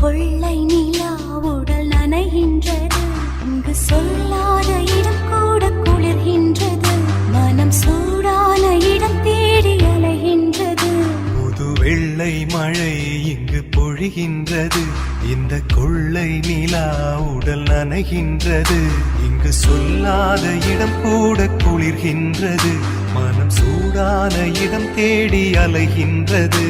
கொள்ளை நிலா உடல் நனைகின்றது. இங்கு சொல்லாத இடம் கூட குளிர்கின்றது. மனம் சூடான இடம் தேடி அலைகின்றது. புது வெள்ளை மழை இங்கு பொழிகின்றது. இந்த கொள்ளை நிலா உடல் நனைகின்றது. இங்கு சொல்லாத இடம் கூட குளிர்கின்றது. மனம் சூடான இடம் தேடி அலைகின்றது.